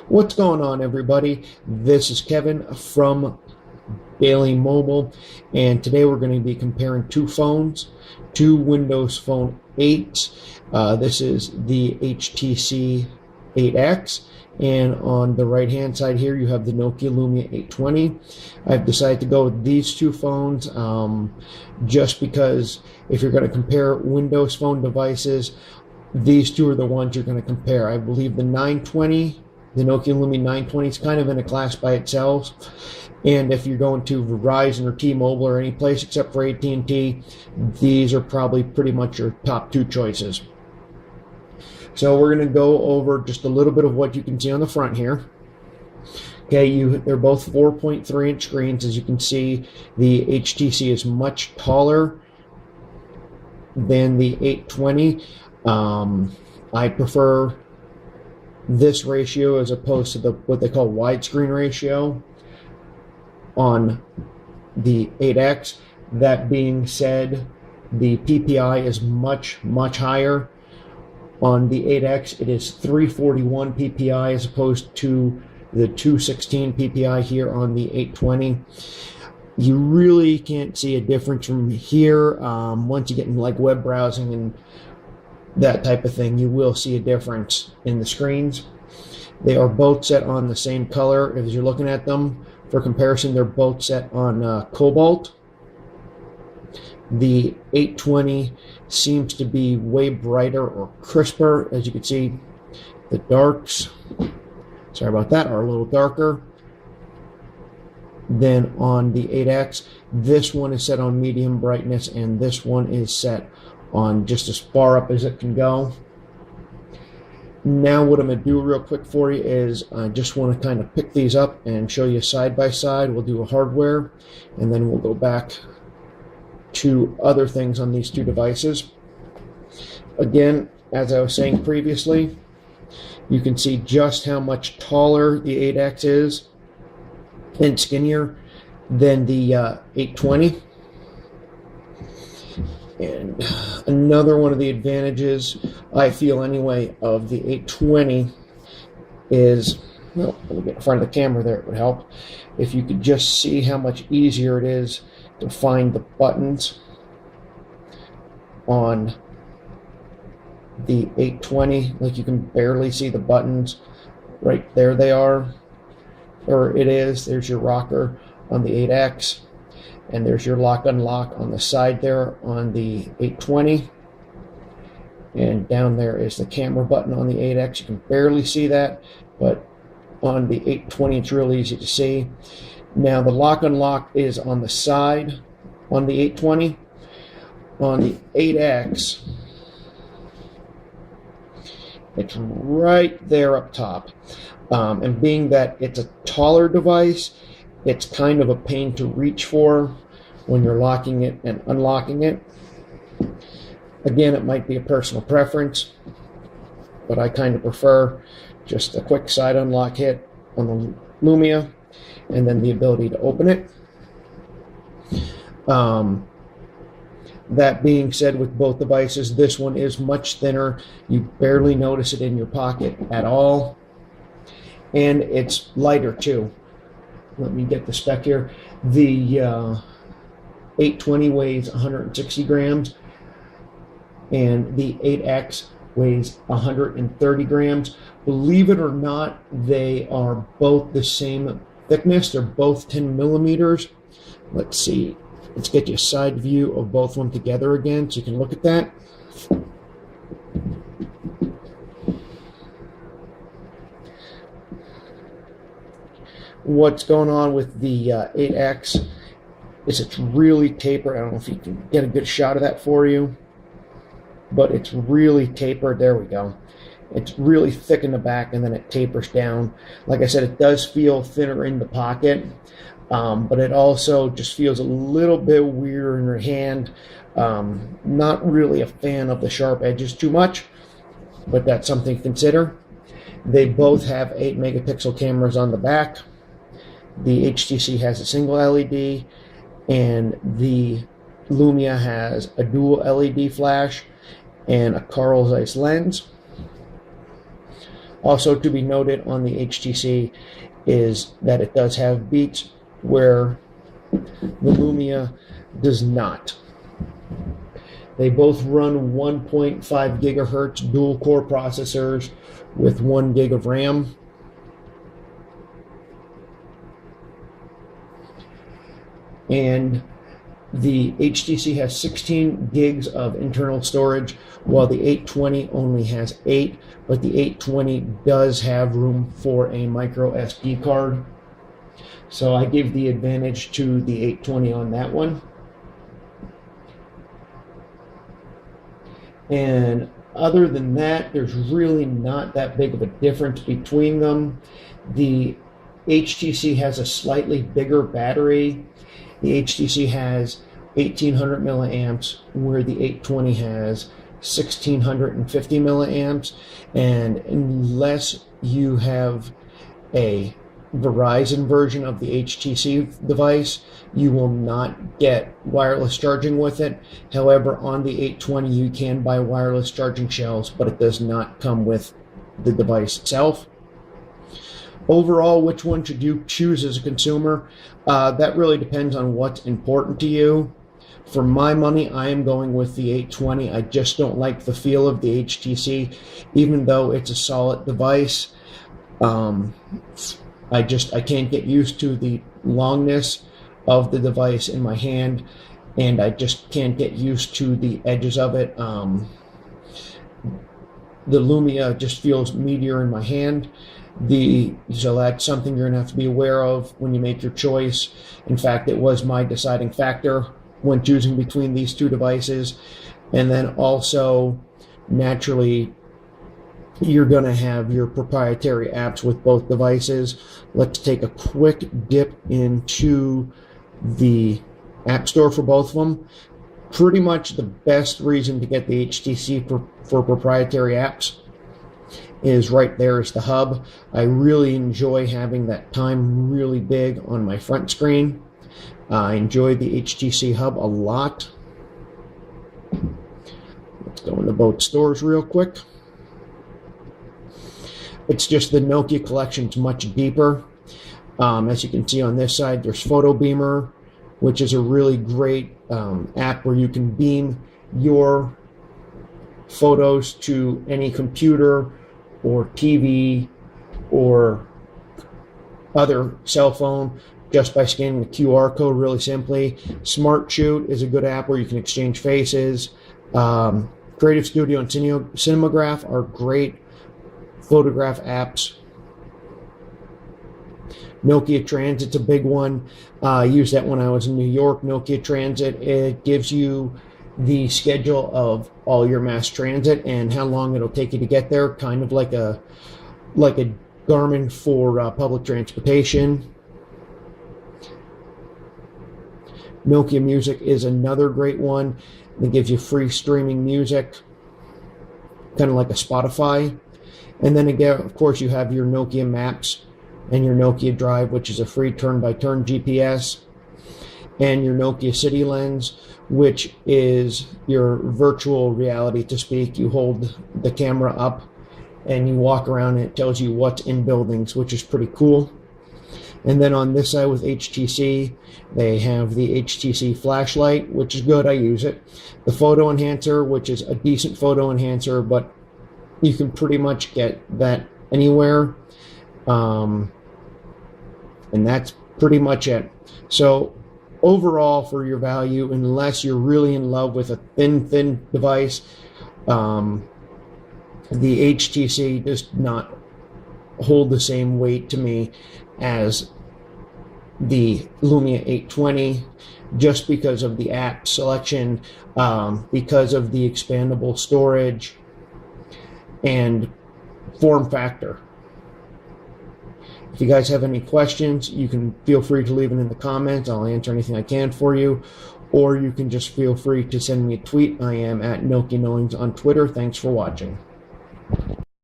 What's going on, everybody? This is Kevin from Daily Mobile, and today we're going to be comparing two phones, two Windows Phone 8s. This is the HTC 8X, and on the right hand side here you have the Nokia Lumia 820. I've decided to go with these two phones just because if you're going to compare Windows Phone devices, these two are the ones you're going to compare. I believe the 920, the Nokia Lumia 920, is kind of in a class by itself. And if you're going to Verizon or T-Mobile or any place except for AT&T, these are probably pretty much your top two choices. So we're going to go over just a little bit of what you can see on the front here. Okay, they're both 4.3 inch screens. As you can see, the HTC is much taller than the 820. I prefer this ratio as opposed to what they call widescreen ratio on the 8X. That being said, the PPI is much higher on the 8X. It is 341 PPI as opposed to the 216 PPI here on the 820. You really can't see a difference from here. Once you get into like web browsing and that type of thing, you will see a difference in the screens. They are both set on the same color. As you're looking at them, for comparison, they're both set on cobalt. The 820 seems to be way brighter or crisper. As you can see, the darks, sorry about that, are a little darker than on the 8X. This one is set on medium brightness, and this one is set on just as far up as it can go. Now what I'm going to do real quick for you is I just want to kind of pick these up and show you side by side. We'll do a hardware, and then we'll go back to other things on these two devices. Again, as I was saying previously, you can see just how much taller the 8X is and skinnier than the 820. And another one of the advantages, I feel anyway, of the 820 is, well, let me get in front of the camera there, it would help. If you could just see how much easier it is to find the buttons on the 820. Like, you can barely see the buttons. Right there they are, or it is. There's your rocker on the 8X. And there's your lock unlock on the side there on the 820. And down there is the camera button on the 8X. You can barely see that, but on the 820 it's really easy to see. Now the lock unlock is on the side on the 820. On the 8X, it's right there up top. And being that it's a taller device, it's kind of a pain to reach for when you're locking it and unlocking it. Again, it might be a personal preference, but I kind of prefer just a quick side unlock hit on the Lumia and then the ability to open it. That being said, with both devices, this one is much thinner. You barely notice it in your pocket at all. And it's lighter too. Let me get the spec here. The 820 weighs 160 grams, and the 8X weighs 130 grams. Believe it or not, they are both the same thickness. They're both 10 millimeters. Let's see. Let's get you a side view of both of them together again so you can look at that. What's going on with the 8X is it's really tapered. I don't know if you can get a good shot of that for you, but it's really tapered. There we go. It's really thick in the back, and then it tapers down. Like I said, it does feel thinner in the pocket, but it also just feels a little bit weirder in your hand. Not really a fan of the sharp edges too much, but that's something to consider. They both have 8 megapixel cameras on the back. The HTC has a single LED, and the Lumia has a dual LED flash and a Carl Zeiss lens. Also to be noted on the HTC is that it does have beats where the Lumia does not. They both run 1.5 gigahertz dual core processors with 1 gig of RAM. And the HTC has 16 gigs of internal storage, while the 820 only has 8, but the 820 does have room for a micro SD card. So I give the advantage to the 820 on that one. And other than that, there's really not that big of a difference between them. The HTC has a slightly bigger battery. The HTC has 1800 milliamps, where the 820 has 1650 milliamps. And unless you have a Verizon version of the HTC device, you will not get wireless charging with it. However, on the 820 you can buy wireless charging shells, but it does not come with the device itself. Overall, which one should you choose as a consumer? That really depends on what's important to you. For my money, I am going with the 820. I just don't like the feel of the HTC, even though it's a solid device. I can't get used to the longness of the device in my hand, and I just can't get used to the edges of it. The Lumia just feels meatier in my hand. So that's something you're going to have to be aware of when you make your choice. In fact, it was my deciding factor when choosing between these two devices. And then also, naturally, you're going to have your proprietary apps with both devices. Let's take a quick dip into the App Store for both of them. Pretty much the best reason to get the HTC for proprietary apps is right there is the hub. I really enjoy having that time really big on my front screen. I enjoy the HTC hub a lot. Let's go into both stores real quick. It's just the Nokia collection's much deeper. As you can see on this side, there's Photo Beamer, which is a really great app where you can beam your photos to any computer or TV or other cell phone just by scanning the QR code really simply. Smart Shoot is a good app where you can exchange faces. Creative Studio and Cinematograph are great photograph apps. Nokia Transit's a big one. I used that when I was in New York. Nokia Transit, it gives you the schedule of all your mass transit and how long it'll take you to get there, kind of like a Garmin for public transportation. Nokia Music is another great one. It gives you free streaming music, kind of like a Spotify. And then again, of course, you have your Nokia Maps and your Nokia Drive, which is a free turn-by-turn GPS, and your Nokia City Lens, which is your virtual reality to speak. You hold the camera up and you walk around and it tells you what's in buildings, which is pretty cool. And then on this side with HTC, they have the HTC flashlight, which is good. I use it. The photo enhancer, which is a decent photo enhancer, but you can pretty much get that anywhere. And that's pretty much it. So overall, for your value, unless you're really in love with a thin device, the HTC does not hold the same weight to me as the Lumia 820, just because of the app selection, because of the expandable storage and form factor. If you guys have any questions, you can feel free to leave it in the comments. I'll answer anything I can for you. Or you can just feel free to send me a tweet. I am at Nokia Knowings on Twitter. Thanks for watching.